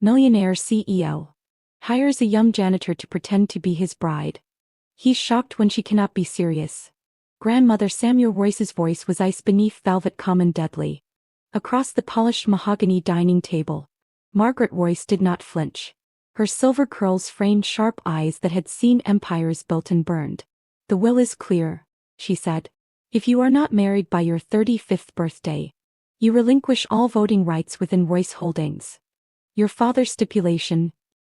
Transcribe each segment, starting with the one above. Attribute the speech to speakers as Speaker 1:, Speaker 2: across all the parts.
Speaker 1: Millionaire CEO. Hires a young janitor to pretend to be his bride. He's shocked when she cannot be serious. Grandmother Samuel Royce's voice was ice beneath velvet, calm and deadly. Across the polished mahogany dining table, Margaret Royce did not flinch. Her silver curls framed sharp eyes that had seen empires built and burned. "The will is clear," she said. "If you are not married by your 35th birthday, you relinquish all voting rights within Royce Holdings. Your father's stipulation,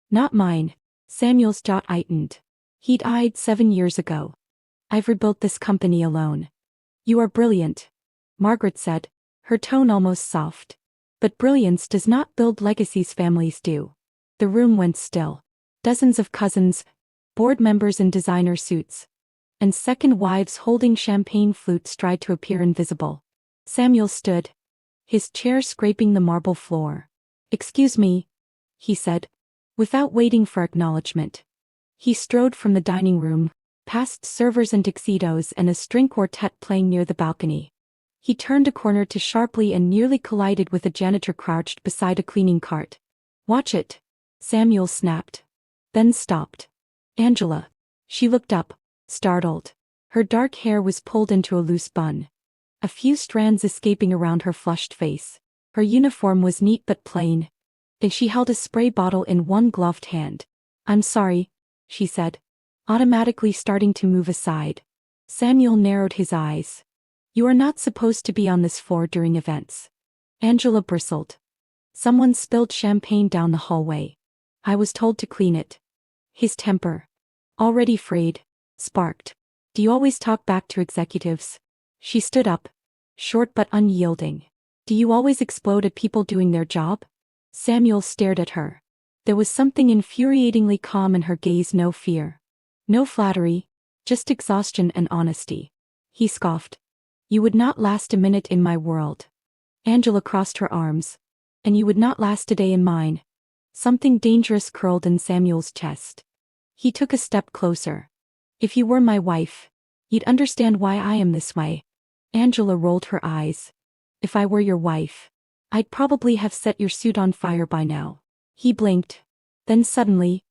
Speaker 1: not mine." Samuel's jaw tightened. He died 7 years ago. "I've rebuilt this company alone." "You are brilliant," Margaret said, her tone almost soft. "But brilliance does not build legacies, families do." The room went still. Dozens of cousins, board members in designer suits, and second wives holding champagne flutes tried to appear invisible. Samuel stood, his chair scraping the marble floor. "Excuse me," he said, without waiting for acknowledgement. He strode from the dining room, past servers in tuxedos and a string quartet playing near the balcony. He turned a corner too sharply and nearly collided with a janitor crouched beside a cleaning cart. "Watch it," Samuel snapped. Then stopped. "Angela." She looked up, startled. Her dark hair was pulled into a loose bun, a few strands escaping around her flushed face. Her uniform was neat but plain, and she held a spray bottle in one gloved hand. "I'm sorry," she said, automatically starting to move aside. Samuel narrowed his eyes. "You are not supposed to be on this floor during events." Angela bristled. "Someone spilled champagne down the hallway. I was told to clean it." His temper, already frayed, sparked. "Do you always talk back to executives?" She stood up, short but unyielding. "Do you always explode at people doing their job?" Samuel stared at her. There was something infuriatingly calm in her gaze, no fear, no flattery, just exhaustion and honesty. He scoffed. "You would not last a minute in my world." Angela crossed her arms. "And you would not last a day in mine." Something dangerous curled in Samuel's chest. He took a step closer. "If you were my wife, you'd understand why I am this way." Angela rolled her eyes. "If I were your wife, I'd probably have set your suit on fire by now." He blinked. Then suddenly,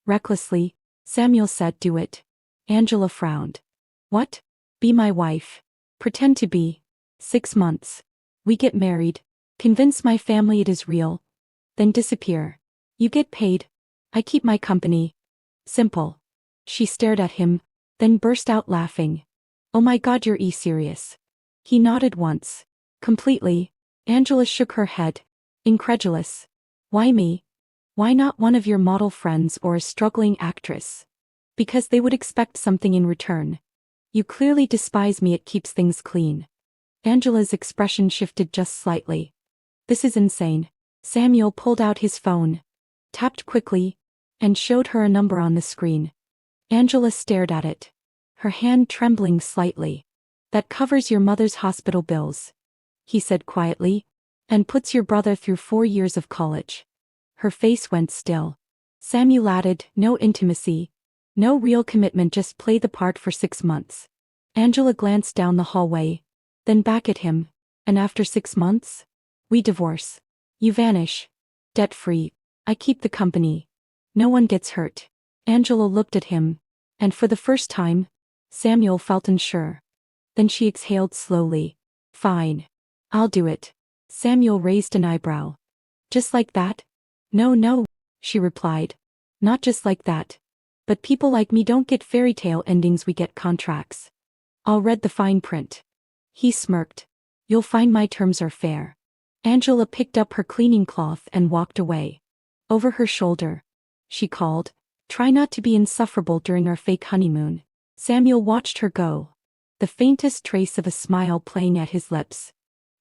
Speaker 1: recklessly, Samuel said, "Do it." Angela frowned. "What? Be my wife? Pretend to be. 6 months. We get married. Convince my family it is real. Then disappear. You get paid. I keep my company. Simple." She stared at him, then burst out laughing. "Oh my God, you're serious." He nodded once. "Completely." Angela shook her head, incredulous. "Why me? Why not one of your model friends or a struggling actress?" "Because they would expect something in return. You clearly despise me. It keeps things clean." Angela's expression shifted just slightly. "This is insane." Samuel pulled out his phone, tapped quickly, and showed her a number on the screen. Angela stared at it, her hand trembling slightly. "That covers your mother's hospital bills," he said quietly, "and puts your brother through 4 years of college." Her face went still. Samuel added, "No intimacy, no real commitment, just play the part for 6 months." Angela glanced down the hallway, then back at him. "And after 6 months? We divorce. You vanish. Debt-free. I keep the company. No one gets hurt." Angela looked at him, and for the first time, Samuel felt unsure. Then she exhaled slowly. "Fine. I'll do it." Samuel raised an eyebrow. "Just like that?" "No, no," she replied. "Not just like that. But people like me don't get fairy tale endings, we get contracts. I'll read the fine print." He smirked. "You'll find my terms are fair." Angela picked up her cleaning cloth and walked away. Over her shoulder, she called, "Try not to be insufferable during our fake honeymoon." Samuel watched her go, the faintest trace of a smile playing at his lips.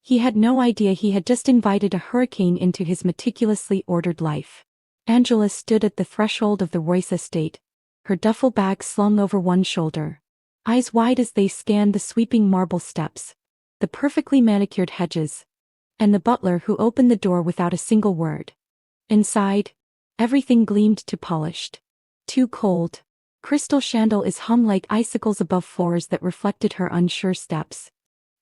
Speaker 1: He had no idea he had just invited a hurricane into his meticulously ordered life. Angela stood at the threshold of the Royce estate, her duffel bag slung over one shoulder, eyes wide as they scanned the sweeping marble steps, the perfectly manicured hedges, and the butler who opened the door without a single word. Inside, everything gleamed too polished, too cold. Crystal chandeliers hung like icicles above floors that reflected her unsure steps.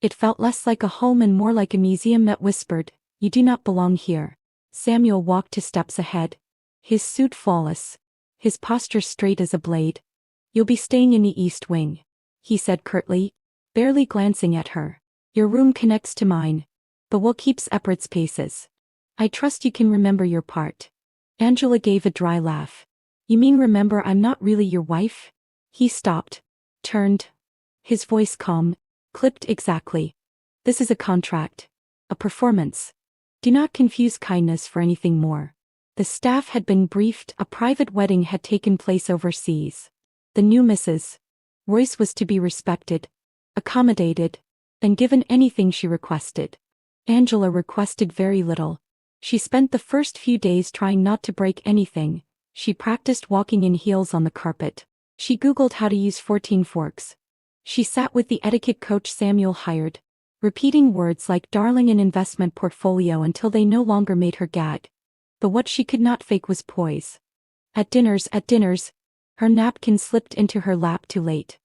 Speaker 1: It felt less like a home and more like a museum that whispered, "You do not belong here." Samuel walked 2 steps ahead. His suit flawless. His posture straight as a blade. "You'll be staying in the East Wing," he said curtly, barely glancing at her. "Your room connects to mine, but we'll keep separate spaces. I trust you can remember your part." Angela gave a dry laugh. "You mean remember I'm not really your wife?" He stopped. Turned. His voice calm. Clipped exactly. "This is a contract. A performance. Do not confuse kindness for anything more." The staff had been briefed. A private wedding had taken place overseas. The new Mrs. Royce was to be respected, accommodated, and given anything she requested. Angela requested very little. She spent the first few days trying not to break anything. She practiced walking in heels on the carpet. She Googled how to use 14 forks. She sat with the etiquette coach Samuel hired, repeating words like darling and investment portfolio until they no longer made her gag. But what she could not fake was poise. At dinners, her napkin slipped into her lap too late.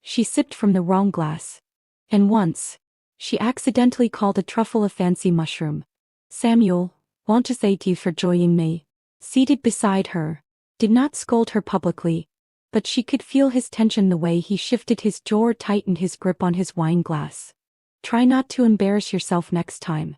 Speaker 1: She sipped from the wrong glass. And once, she accidentally called a truffle a fancy mushroom. Samuel, want to thank you for joining me. Seated beside her, did not scold her publicly, but she could feel his tension the way he shifted his jaw or tightened his grip on his wine glass. "Try not to embarrass yourself next time,"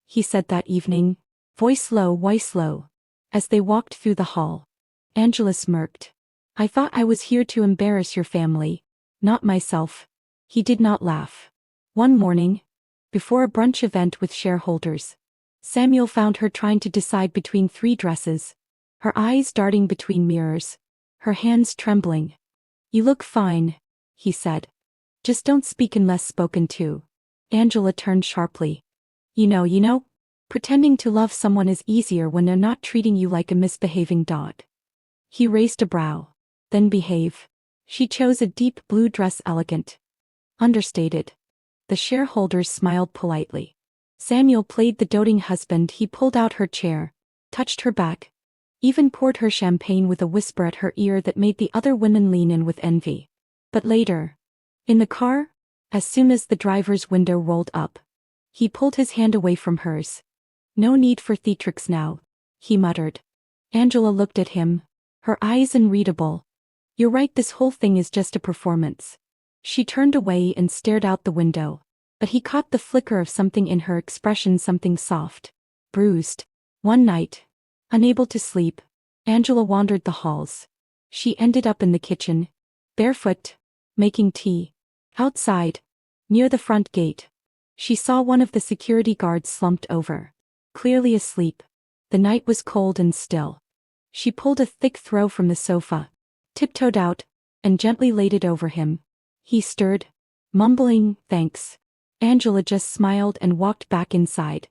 Speaker 1: he said that evening, voice low, as they walked through the hall. Angela smirked. "I thought I was here to embarrass your family, not myself." He did not laugh. One morning, before a brunch event with shareholders, Samuel found her trying to decide between 3 dresses, her eyes darting between mirrors, her hands trembling. "You look fine," he said. "Just don't speak unless spoken to." Angela turned sharply. You know, pretending to love someone is easier when they're not treating you like a misbehaving dog." He raised a brow. "Then behave." She chose a deep blue dress, elegant, understated. The shareholders smiled politely. Samuel played the doting husband. He pulled out her chair, touched her back, even poured her champagne with a whisper at her ear that made the other women lean in with envy. But later, in the car, as soon as the driver's window rolled up, he pulled his hand away from hers. "No need for theatrics now," he muttered. Angela looked at him, her eyes unreadable. "You're right, this whole thing is just a performance." She turned away and stared out the window, but he caught the flicker of something in her expression, something soft, bruised. One night, unable to sleep, Angela wandered the halls. She ended up in the kitchen, barefoot, making tea. Outside, near the front gate, she saw one of the security guards slumped over, clearly asleep. The night was cold and still. She pulled a thick throw from the sofa, tiptoed out, and gently laid it over him. He stirred, mumbling, "Thanks." Angela just smiled and walked back inside.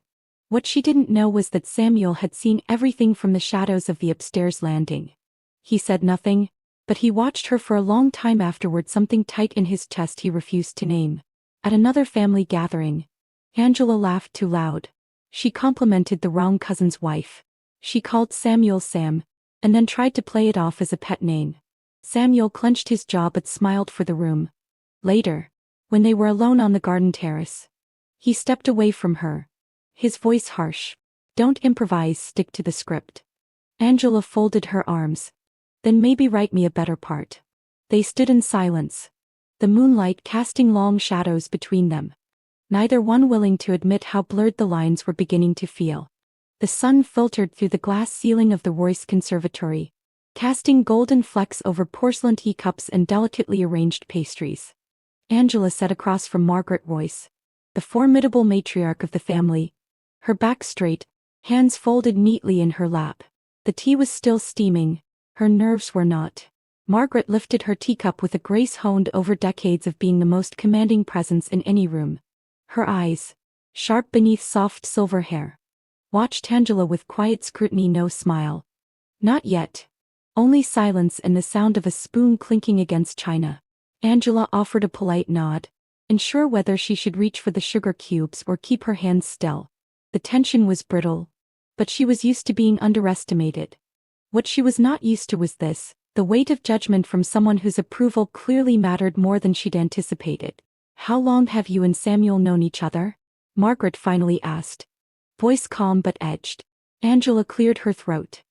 Speaker 1: What she didn't know was that Samuel had seen everything from the shadows of the upstairs landing. He said nothing, but he watched her for a long time afterward, something tight in his chest he refused to name. At another family gathering, Angela laughed too loud. She complimented the wrong cousin's wife. She called Samuel Sam, and then tried to play it off as a pet name. Samuel clenched his jaw but smiled for the room. Later, when they were alone on the garden terrace, he stepped away from her, his voice harsh. "Don't improvise, stick to the script." Angela folded her arms. "Then maybe write me a better part." They stood in silence, the moonlight casting long shadows between them, neither one willing to admit how blurred the lines were beginning to feel. The sun filtered through the glass ceiling of the Royce conservatory, casting golden flecks over porcelain teacups and delicately arranged pastries. Angela sat across from Margaret Royce, the formidable matriarch of the family, her back straight, hands folded neatly in her lap. The tea was still steaming, her nerves were not. Margaret lifted her teacup with a grace honed over decades of being the most commanding presence in any room. Her eyes, sharp beneath soft silver hair, watched Angela with quiet scrutiny, no smile. Not yet. Only silence and the sound of a spoon clinking against china. Angela offered a polite nod, unsure whether she should reach for the sugar cubes or keep her hands still. The tension was brittle, but she was used to being underestimated. What she was not used to was this, the weight of judgment from someone whose approval clearly mattered more than she'd anticipated. "How long have you and Samuel known each other?" Margaret finally asked, voice calm but edged. Angela cleared her throat.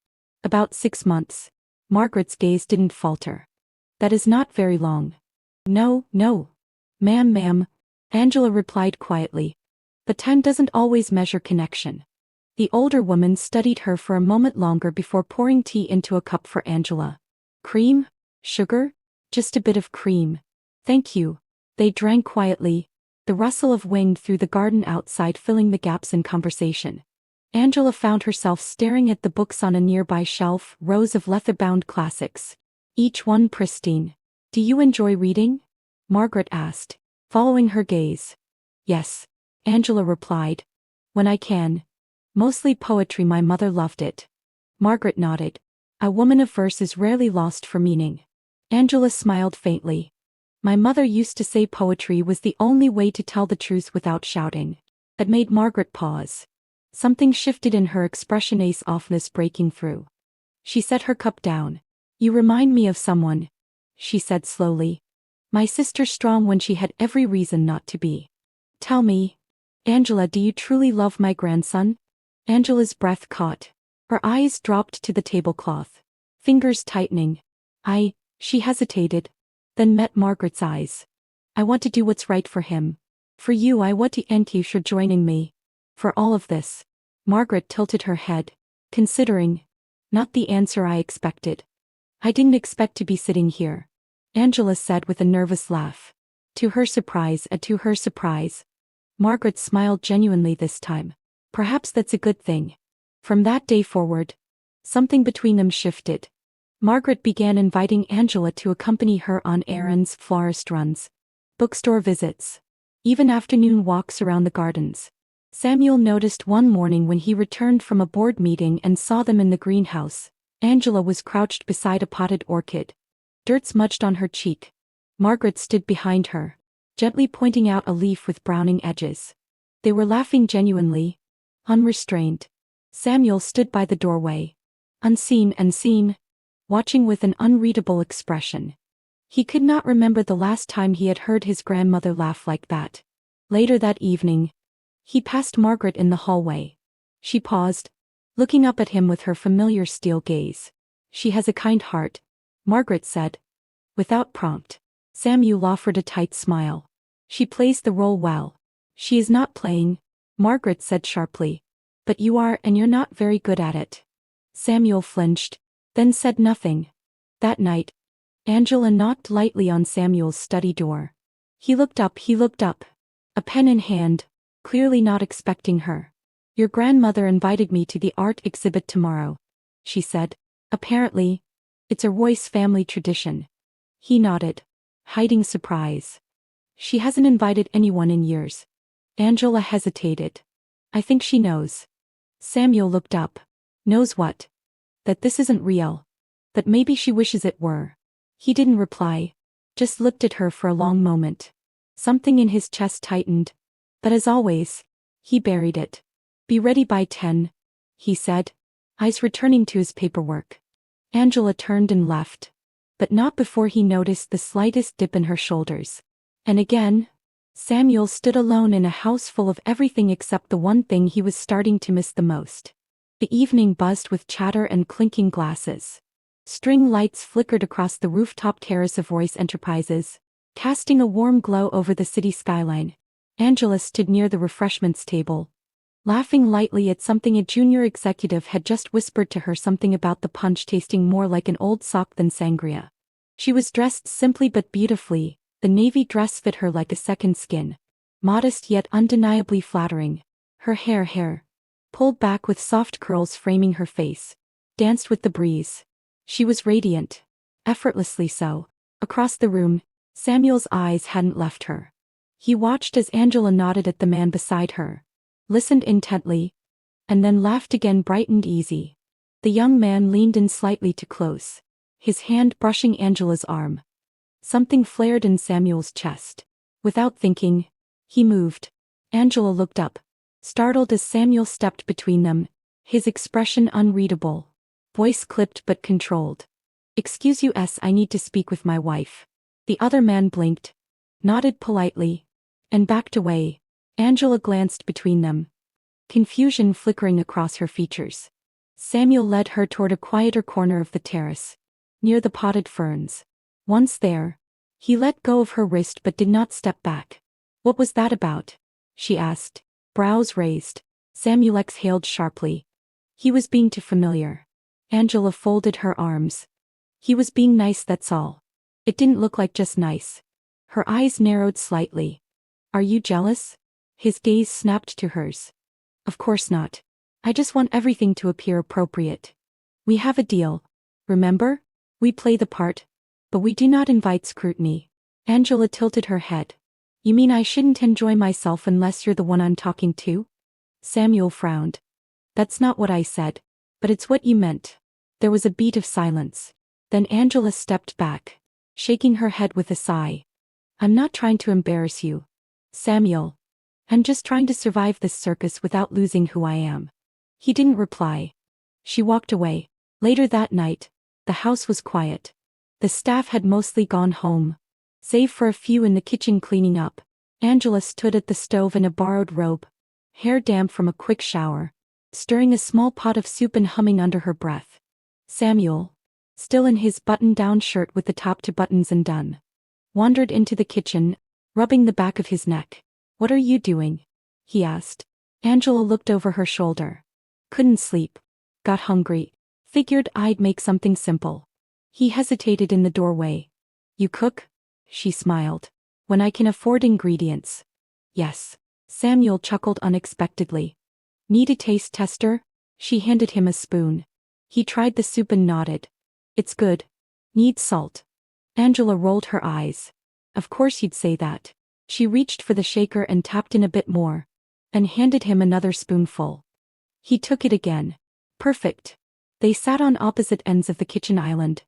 Speaker 1: About 6 months. Margaret's gaze didn't falter. That is not very long. No, no. Ma'am. Angela replied quietly. But time doesn't always measure connection. The older woman studied her for a moment longer before pouring tea into a cup for Angela. Cream? Sugar? Just a bit of cream. Thank you. They drank quietly, the rustle of wind through the garden outside filling the gaps in conversation. Angela found herself staring at the books on a nearby shelf, rows of leather-bound classics, each one pristine. Do you enjoy reading? Margaret asked, following her gaze. Yes, Angela replied. When I can. Mostly poetry, my mother loved it. Margaret nodded. A woman of verse is rarely lost for meaning. Angela smiled faintly. My mother used to say poetry was the only way to tell the truth without shouting. That made Margaret pause. Something shifted in her expression, a softness breaking through. She set her cup down. You remind me of someone, she said slowly. My sister, strong when she had every reason not to be. Tell me, Angela, do you truly love my grandson? Angela's breath caught. Her eyes dropped to the tablecloth. Fingers tightening. She hesitated, then met Margaret's eyes. I want to do what's right for him. For you, I want to thank you for joining me. For all of this. Margaret tilted her head, considering. Not the answer I expected. I didn't expect to be sitting here, Angela said with a nervous laugh. To her surprise, Margaret smiled genuinely this time. Perhaps that's a good thing. From that day forward, something between them shifted. Margaret began inviting Angela to accompany her on errands, florist runs, bookstore visits, even afternoon walks around the gardens. Samuel noticed one morning when he returned from a board meeting and saw them in the greenhouse. Angela was crouched beside a potted orchid. Dirt smudged on her cheek. Margaret stood behind her, gently pointing out a leaf with browning edges. They were laughing genuinely, unrestrained. Samuel stood by the doorway, unseen and seen, watching with an unreadable expression. He could not remember the last time he had heard his grandmother laugh like that. Later that evening, he passed Margaret in the hallway. She paused, looking up at him with her familiar steel gaze. She has a kind heart, Margaret said. Without prompt, Samuel offered a tight smile. She plays the role well. She is not playing, Margaret said sharply. But you are, and you're not very good at it. Samuel flinched, then said nothing. That night, Angela knocked lightly on Samuel's study door. He looked up, a pen in hand, clearly not expecting her. Your grandmother invited me to the art exhibit tomorrow, she said. Apparently, it's a Royce family tradition. He nodded, hiding surprise. She hasn't invited anyone in years. Angela hesitated. I think she knows. Samuel looked up. Knows what? That this isn't real. That maybe she wishes it were. He didn't reply, just looked at her for a long moment. Something in his chest tightened. But as always, he buried it. Be ready by 10, he said, eyes returning to his paperwork. Angela turned and left, but not before he noticed the slightest dip in her shoulders. And again, Samuel stood alone in a house full of everything except the one thing he was starting to miss the most. The evening buzzed with chatter and clinking glasses. String lights flickered across the rooftop terrace of Royce Enterprises, casting a warm glow over the city skyline. Angela stood near the refreshments table, laughing lightly at something a junior executive had just whispered to her, something about the punch tasting more like an old sock than sangria. She was dressed simply but beautifully. The navy dress fit her like a second skin. Modest yet undeniably flattering. Her hair, pulled back with soft curls framing her face, danced with the breeze. She was radiant. Effortlessly so. Across the room, Samuel's eyes hadn't left her. He watched as Angela nodded at the man beside her, listened intently, and then laughed again, bright and easy. The young man leaned in slightly too close, his hand brushing Angela's arm. Something flared in Samuel's chest. Without thinking, he moved. Angela looked up, startled as Samuel stepped between them, his expression unreadable, voice clipped but controlled. Excuse you, I need to speak with my wife. The other man blinked, nodded politely, and backed away. Angela glanced between them, confusion flickering across her features. Samuel led her toward a quieter corner of the terrace, near the potted ferns. Once there, he let go of her wrist but did not step back. What was that about? She asked, brows raised. Samuel exhaled sharply. He was being too familiar. Angela folded her arms. He was being nice, that's all. It didn't look like just nice. Her eyes narrowed slightly. Are you jealous? His gaze snapped to hers. Of course not. I just want everything to appear appropriate. We have a deal. Remember? We play the part. But we do not invite scrutiny. Angela tilted her head. You mean I shouldn't enjoy myself unless you're the one I'm talking to? Samuel frowned. That's not what I said. But it's what you meant. There was a beat of silence. Then Angela stepped back, shaking her head with a sigh. I'm not trying to embarrass you, Samuel. I'm just trying to survive this circus without losing who I am. He didn't reply. She walked away. Later that night, the house was quiet. The staff had mostly gone home, save for a few in the kitchen cleaning up. Angela stood at the stove in a borrowed robe, hair damp from a quick shower, stirring a small pot of soup and humming under her breath. Samuel, still in his button-down shirt with the top to buttons undone, wandered into the kitchen, rubbing the back of his neck. What are you doing? He asked. Angela looked over her shoulder. Couldn't sleep. Got hungry. Figured I'd make something simple. He hesitated in the doorway. You cook? She smiled. When I can afford ingredients. Yes. Samuel chuckled unexpectedly. Need a taste tester? She handed him a spoon. He tried the soup and nodded. It's good. Need salt. Angela rolled her eyes. Of course you'd say that. She reached for the shaker and tapped in a bit more, and handed him another spoonful. He took it again. Perfect. They sat on opposite ends of the kitchen island,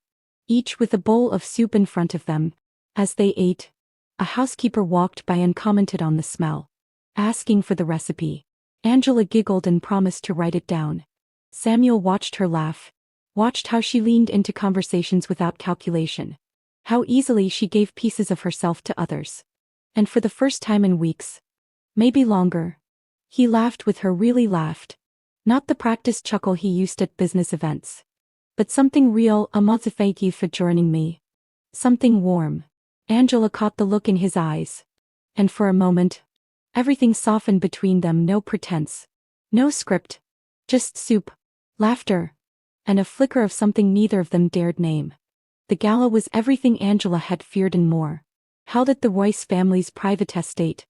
Speaker 1: each with a bowl of soup in front of them. As they ate, a housekeeper walked by and commented on the smell, asking for the recipe. Angela giggled and promised to write it down. Samuel watched her laugh, watched how she leaned into conversations without calculation, how easily she gave pieces of herself to others. And for the first time in weeks, maybe longer, he laughed with her, really laughed. Not the practiced chuckle he used at business events, but something real. Thank you for joining me. Something warm. Angela caught the look in his eyes. And for a moment, everything softened between them. No pretense. No script. Just soup, laughter, and a flicker of something neither of them dared name. The gala was everything Angela had feared and more. Held at the Royce family's private estate.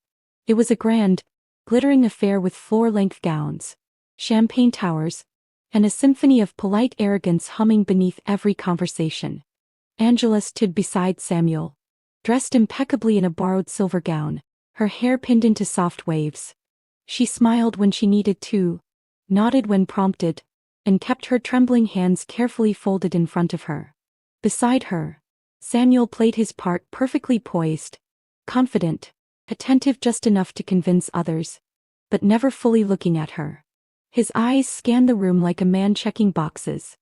Speaker 1: It was a grand, glittering affair with floor-length gowns, champagne towers, and a symphony of polite arrogance humming beneath every conversation. Angela stood beside Samuel, dressed impeccably in a borrowed silver gown, her hair pinned into soft waves. She smiled when she needed to, nodded when prompted, and kept her trembling hands carefully folded in front of her. Beside her, Samuel played his part, perfectly poised, confident, attentive just enough to convince others, but never fully looking at her. His eyes scanned the room like a man checking boxes.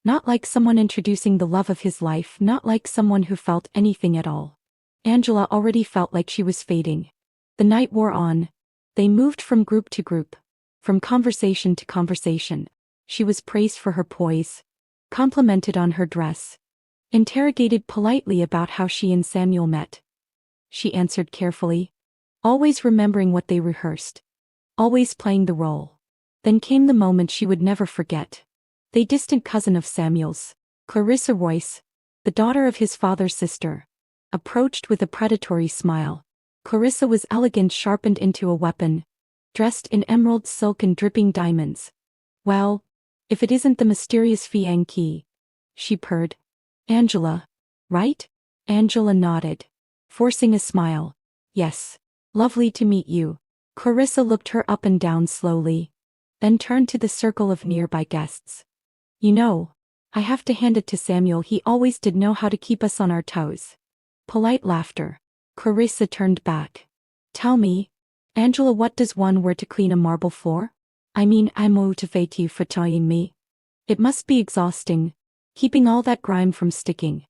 Speaker 1: Not like someone introducing the love of his life, not like someone who felt anything at all. Angela already felt like she was fading. The night wore on. They moved from group to group, from conversation to conversation. She was praised for her poise, complimented on her dress, interrogated politely about how she and Samuel met. She answered carefully, always remembering what they rehearsed, always playing the role. Then came the moment she would never forget. The distant cousin of Samuel's, Clarissa Royce, the daughter of his father's sister, approached with a predatory smile. Clarissa was elegant, sharpened into a weapon, dressed in emerald silk and dripping diamonds. Well, if it isn't the mysterious Fianchi, she purred. Angela, right? Angela nodded, forcing a smile. Yes. Lovely to meet you. Clarissa looked her up and down slowly, then turned to the circle of nearby guests. You know, I have to hand it to Samuel, he always did know how to keep us on our toes. Polite laughter. Clarissa turned back. Tell me, Angela, what does one wear to clean a marble floor? I mean, I motivate you for telling me. It must be exhausting, keeping all that grime from sticking.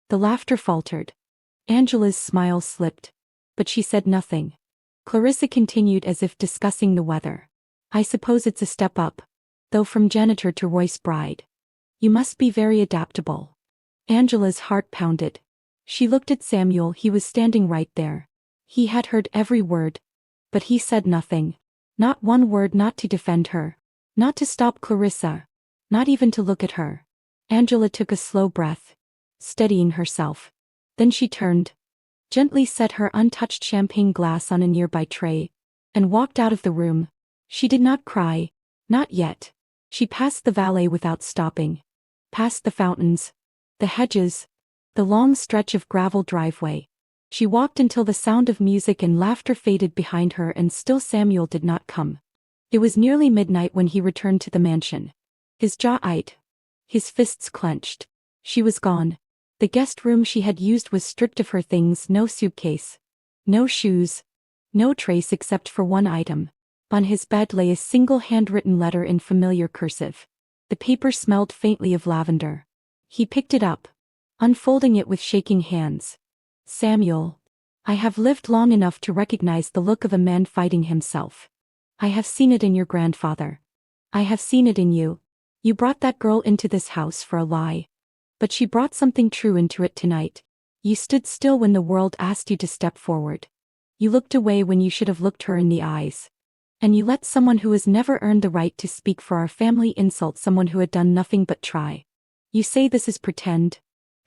Speaker 1: The laughter faltered. Angela's smile slipped, but she said nothing. Clarissa continued as if discussing the weather. I suppose it's a step up. though from janitor to Royce bride. You must be very adaptable. Angela's heart pounded. She looked at Samuel. He was standing right there. He had heard every word. But he said nothing. Not one word, not to defend her. Not to stop Clarissa. Not even to look at her. Angela took a slow breath, steadying herself. Then she turned, gently set her untouched champagne glass on a nearby tray, and walked out of the room. She did not cry. Not yet. She passed the valet without stopping. Past the fountains, the hedges, the long stretch of gravel driveway. She walked until the sound of music and laughter faded behind her, and still Samuel did not come. It was nearly midnight when he returned to the mansion. His jaw ached. His fists clenched. She was gone. The guest room she had used was stripped of her things. No suitcase. No shoes. No trace except for one item. On his bed lay a single handwritten letter in familiar cursive. The paper smelled faintly of lavender. He picked it up, unfolding it with shaking hands. Samuel, I have lived long enough to recognize the look of a man fighting himself. I have seen it in your grandfather. I have seen it in you. You brought that girl into this house for a lie. But she brought something true into it tonight. You stood still when the world asked you to step forward. You looked away when you should have looked her in the eyes. And you let someone who has never earned the right to speak for our family insult someone who had done nothing but try. You say this is pretend.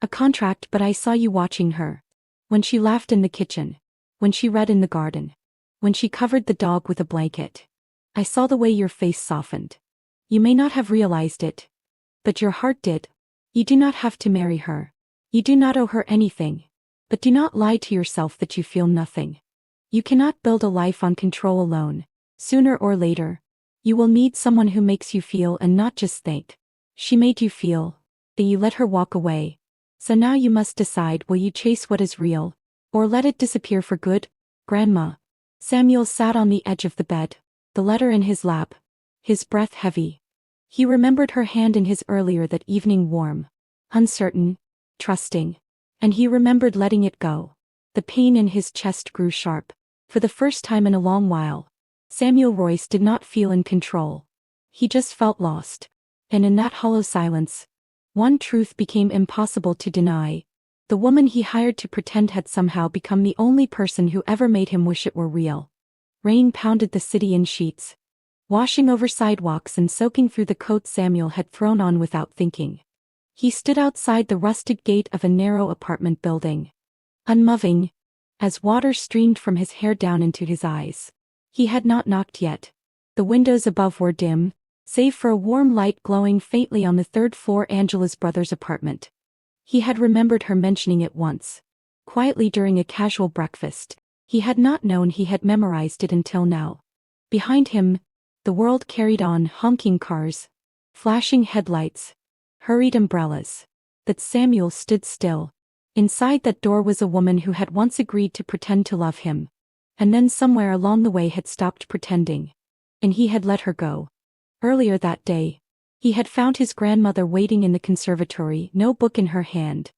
Speaker 1: A contract, but I saw you watching her. When she laughed in the kitchen. When she read in the garden. When she covered the dog with a blanket. I saw the way your face softened. You may not have realized it. But your heart did. You do not have to marry her. You do not owe her anything. But do not lie to yourself that you feel nothing. You cannot build a life on control alone. Sooner or later, you will need someone who makes you feel and not just think. She made you feel. Then you let her walk away. So now you must decide, will you chase what is real, or let it disappear for good? Grandma. Samuel sat on the edge of the bed, the letter in his lap, his breath heavy. He remembered her hand in his earlier that evening, warm, uncertain, trusting. And he remembered letting it go. The pain in his chest grew sharp. For the first time in a long while, Samuel Royce did not feel in control. He just felt lost. And in that hollow silence, one truth became impossible to deny. The woman he hired to pretend had somehow become the only person who ever made him wish it were real. Rain pounded the city in sheets, washing over sidewalks and soaking through the coat Samuel had thrown on without thinking. He stood outside the rusted gate of a narrow apartment building, unmoving, as water streamed from his hair down into his eyes. He had not knocked yet. The windows above were dim, save for a warm light glowing faintly on the third floor Angela's brother's apartment. He had remembered her mentioning it once, quietly during a casual breakfast. He had not known he had memorized it until now. Behind him, the world carried on, honking cars, flashing headlights, hurried umbrellas. But Samuel stood still. Inside that door was a woman who had once agreed to pretend to love him, and then somewhere along the way had stopped pretending. And he had let her go. Earlier that day, he had found his grandmother waiting in the conservatory, no book in her hand.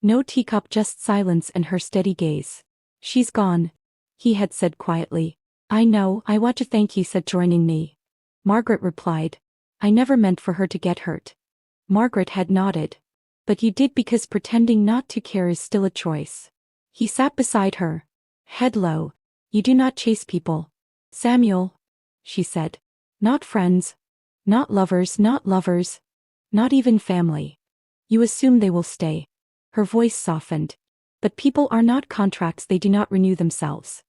Speaker 1: No teacup, just silence and her steady gaze. She's gone, he had said quietly. I know, I want to thank you, said joining me. Margaret replied. I never meant for her to get hurt. Margaret had nodded. But you did because pretending not to care is still a choice. He sat beside her, head low. You do not chase people, Samuel, she said. Not friends. Not lovers, not even family. You assume they will stay. Her voice softened. But people are not contracts, they do not renew themselves.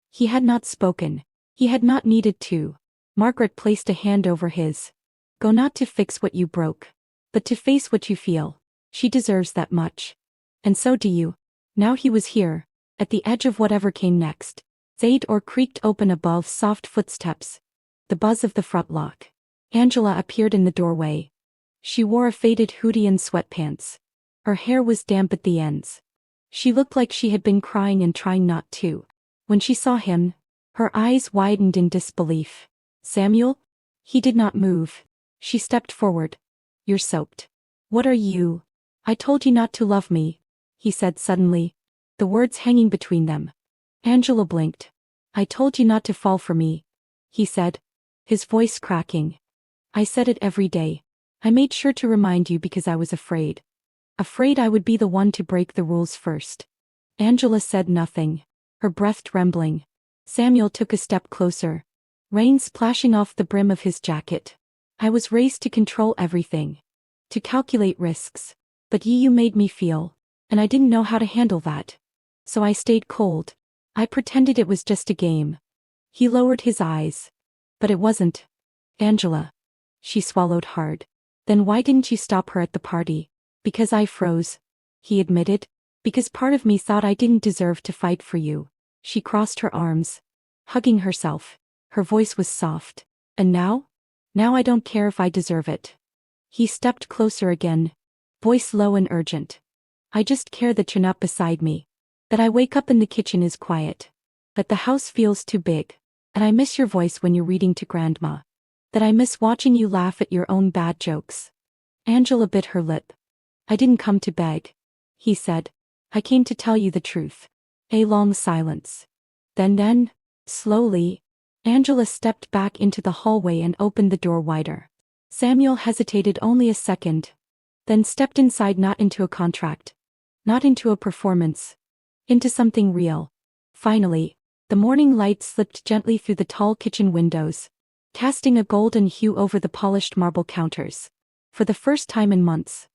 Speaker 1: He had not spoken. He had not needed to. Margaret placed a hand over his. Go not to fix what you broke, but to face what you feel. She deserves that much. And so do you. Now he was here, at the edge of whatever came next. The door creaked open above soft footsteps. The buzz of the front lock. Angela appeared in the doorway. She wore a faded hoodie and sweatpants. Her hair was damp at the ends. She looked like she had been crying and trying not to. When she saw him, her eyes widened in disbelief. Samuel? He did not move. She stepped forward. You're soaked. What are you? I told you not to love me, he said suddenly, the words hanging between them. Angela blinked. I told you not to fall for me, he said, his voice cracking. I said it every day. I made sure to remind you because I was afraid. Afraid I would be the one to break the rules first. Angela said nothing, her breath trembling. Samuel took a step closer, rain splashing off the brim of his jacket. I was raised to control everything, to calculate risks. But you made me feel, and I didn't know how to handle that. So I stayed cold. I pretended it was just a game. He lowered his eyes. But it wasn't. Angela. She swallowed hard. Then why didn't you stop her at the party? Because I froze. He admitted. Because part of me thought I didn't deserve to fight for you. She crossed her arms, hugging herself. Her voice was soft. And now? Now I don't care if I deserve it. He stepped closer again, voice low and urgent. I just care that you're not beside me. That I wake up and the kitchen is quiet. That the house feels too big. And I miss your voice when you're reading to Grandma. That I miss watching you laugh at your own bad jokes. Angela bit her lip. I didn't come to beg, he said. I came to tell you the truth. A long silence. Then, slowly, Angela stepped back into the hallway and opened the door wider. Samuel hesitated only a second, then stepped inside, not into a contract, not into a performance, into something real. Finally, the morning light slipped gently through the tall kitchen windows, casting a golden hue over the polished marble counters. For the first time in months,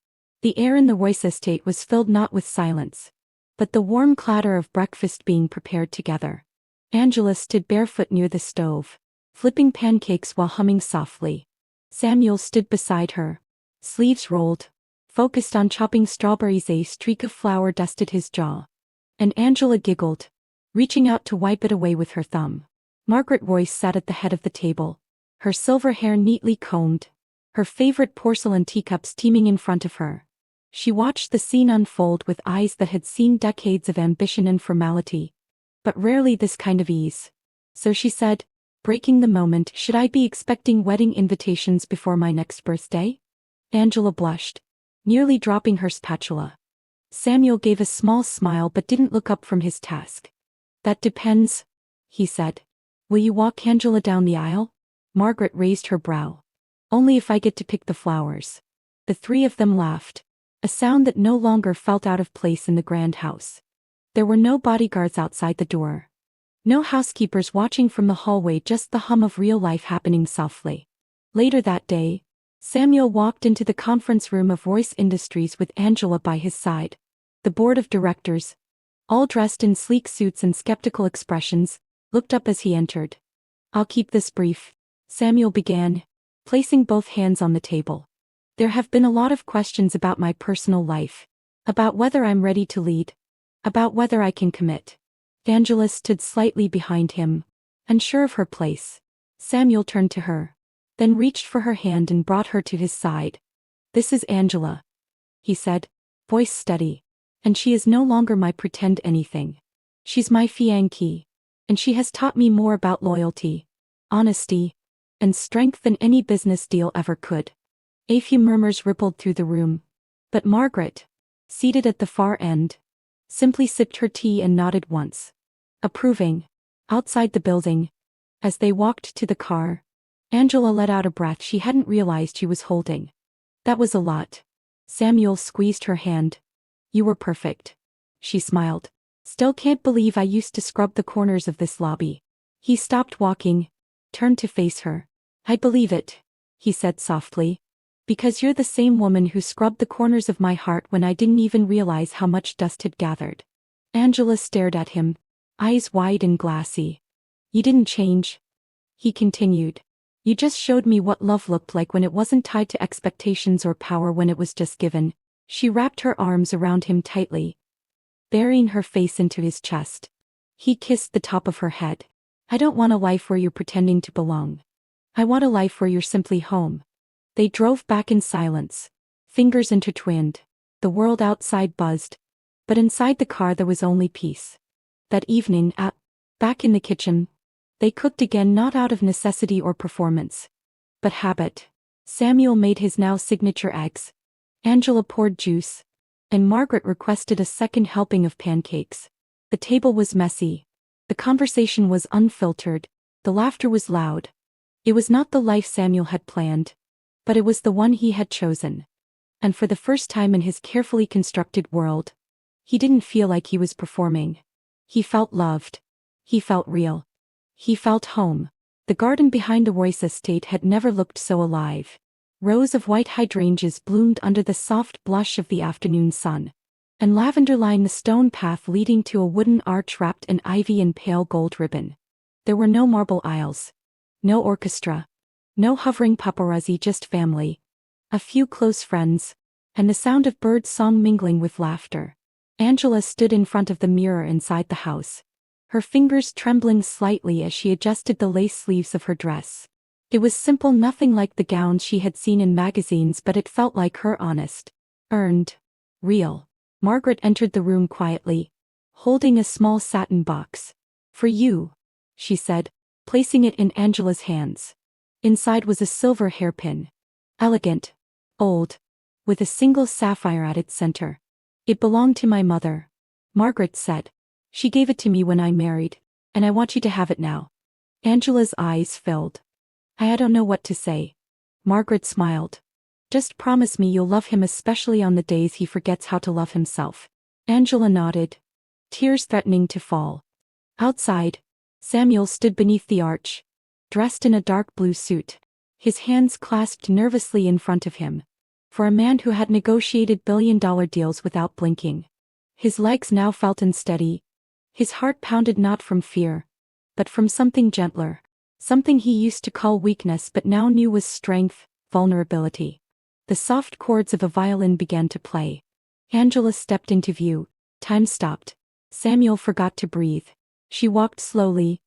Speaker 1: the air in the Royce estate was filled not with silence, but the warm clatter of breakfast being prepared together. Angela stood barefoot near the stove, flipping pancakes while humming softly. Samuel stood beside her, sleeves rolled, focused on chopping strawberries. A streak of flour dusted his jaw. And Angela giggled, reaching out to wipe it away with her thumb. Margaret Royce sat at the head of the table, her silver hair neatly combed, her favorite porcelain teacups teeming in front of her. She watched the scene unfold with eyes that had seen decades of ambition and formality, but rarely this kind of ease. So she said, breaking the moment, should I be expecting wedding invitations before my next birthday? Angela blushed, nearly dropping her spatula. Samuel gave a small smile but didn't look up from his task. That depends, he said. Will you walk Angela down the aisle? Margaret raised her brow. Only if I get to pick the flowers. The three of them laughed, a sound that no longer felt out of place in the grand house. There were no bodyguards outside the door. No housekeepers watching from the hallway, just the hum of real life happening softly. Later that day, Samuel walked into the conference room of Royce Industries with Angela by his side. The board of directors, all dressed in sleek suits and skeptical expressions, looked up as he entered. I'll keep this brief, Samuel began, placing both hands on the table. There have been a lot of questions about my personal life, about whether I'm ready to lead, about whether I can commit. Angela stood slightly behind him, unsure of her place. Samuel turned to her, then reached for her hand and brought her to his side. This is Angela, he said, voice steady. And she is no longer my pretend anything. She's my fiancée, and she has taught me more about loyalty, honesty, and strength than any business deal ever could. A few murmurs rippled through the room, but Margaret, seated at the far end, simply sipped her tea and nodded once, approving. Outside the building, as they walked to the car, Angela let out a breath she hadn't realized she was holding. That was a lot. Samuel squeezed her hand. You were perfect. She smiled. Still can't believe I used to scrub the corners of this lobby. He stopped walking, turned to face her. I believe it, he said softly. Because you're the same woman who scrubbed the corners of my heart when I didn't even realize how much dust had gathered. Angela stared at him, eyes wide and glassy. You didn't change, he continued. You just showed me what love looked like when it wasn't tied to expectations or power, when it was just given. She wrapped her arms around him tightly, burying her face into his chest. He kissed the top of her head. I don't want a life where you're pretending to belong. I want a life where you're simply home. They drove back in silence, fingers intertwined. The world outside buzzed, but inside the car there was only peace. That evening, back in the kitchen, they cooked again, not out of necessity or performance, but habit. Samuel made his now signature eggs. Angela poured juice, and Margaret requested a second helping of pancakes. The table was messy. The conversation was unfiltered. The laughter was loud. It was not the life Samuel had planned, But it was the one he had chosen. And for the first time in his carefully constructed world, he didn't feel like he was performing. He felt loved. He felt real. He felt home. The garden behind the Royce estate had never looked so alive. Rows of white hydrangeas bloomed under the soft blush of the afternoon sun, and lavender lined the stone path leading to a wooden arch wrapped in ivy and pale gold ribbon. There were no marble aisles, no orchestra, no hovering paparazzi, just family, a few close friends, and the sound of bird song mingling with laughter. Angela stood in front of the mirror inside the house, her fingers trembling slightly as she adjusted the lace sleeves of her dress. It was simple, nothing like the gowns she had seen in magazines, but it felt like her, honest, earned, real. Margaret entered the room quietly, holding a small satin box. "For you," she said, placing it in Angela's hands. Inside was a silver hairpin. Elegant, old, with a single sapphire at its center. "It belonged to my mother," Margaret said. "She gave it to me when I married, and I want you to have it now." Angela's eyes filled. I don't know what to say." Margaret smiled. "Just promise me you'll love him, especially on the days he forgets how to love himself." Angela nodded, tears threatening to fall. Outside, Samuel stood beneath the arch, dressed in a dark blue suit, his hands clasped nervously in front of him. For a man who had negotiated billion-dollar deals without blinking, his legs now felt unsteady. His heart pounded not from fear, but from something gentler. Something he used to call weakness but now knew was strength, vulnerability. The soft chords of a violin began to play. Angela stepped into view. Time stopped. Samuel forgot to breathe. She walked slowly,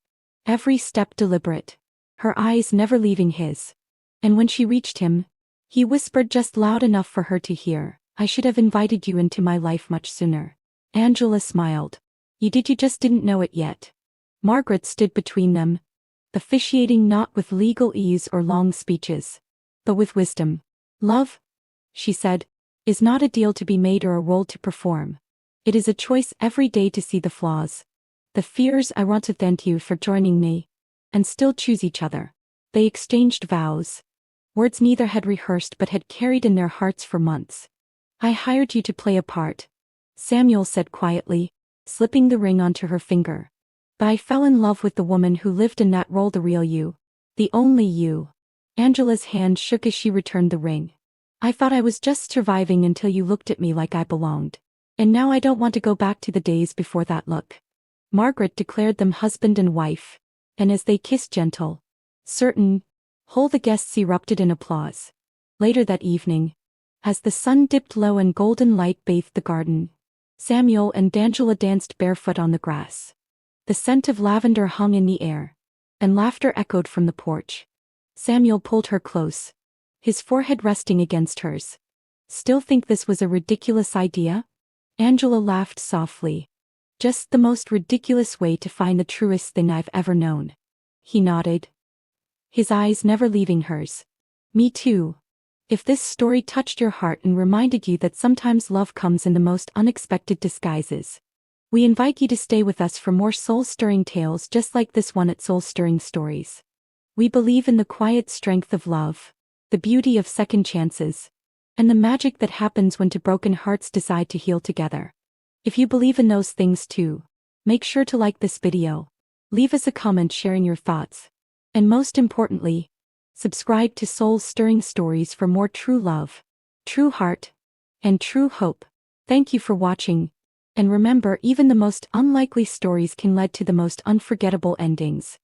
Speaker 1: every step deliberate, her eyes never leaving his. And when she reached him, he whispered just loud enough for her to hear, "I should have invited you into my life much sooner." Angela smiled. You just didn't know it yet." Margaret stood between them, officiating not with legal ease or long speeches, but with wisdom. "Love," she said, "is not a deal to be made or a role to perform. It is a choice every day to see the flaws, the fears. I want to thank you for joining me, and still choose each other." They exchanged vows, words neither had rehearsed but had carried in their hearts for months. "I hired you to play a part," Samuel said quietly, slipping the ring onto her finger. "But I fell in love with the woman who lived in that role, the real you. The only you." Angela's hand shook as she returned the ring. "I thought I was just surviving until you looked at me like I belonged. And now I don't want to go back to the days before that look." Margaret declared them husband and wife, and as they kissed gentle, certain, whole, the guests erupted in applause. Later that evening, as the sun dipped low and golden light bathed the garden, Samuel and Angela danced barefoot on the grass. The scent of lavender hung in the air, and laughter echoed from the porch. Samuel pulled her close, his forehead resting against hers. "Still think this was a ridiculous idea?" Angela laughed softly. "Just the most ridiculous way to find the truest thing I've ever known." He nodded, his eyes never leaving hers. "Me too." If this story touched your heart and reminded you that sometimes love comes in the most unexpected disguises, we invite you to stay with us for more soul-stirring tales just like this one at Soul Stirring Stories. We believe in the quiet strength of love, the beauty of second chances, and the magic that happens when two broken hearts decide to heal together. If you believe in those things too, make sure to like this video, leave us a comment sharing your thoughts, and most importantly, subscribe to Soul Stirring Stories for more true love, true heart, and true hope. Thank you for watching. And remember, even the most unlikely stories can lead to the most unforgettable endings.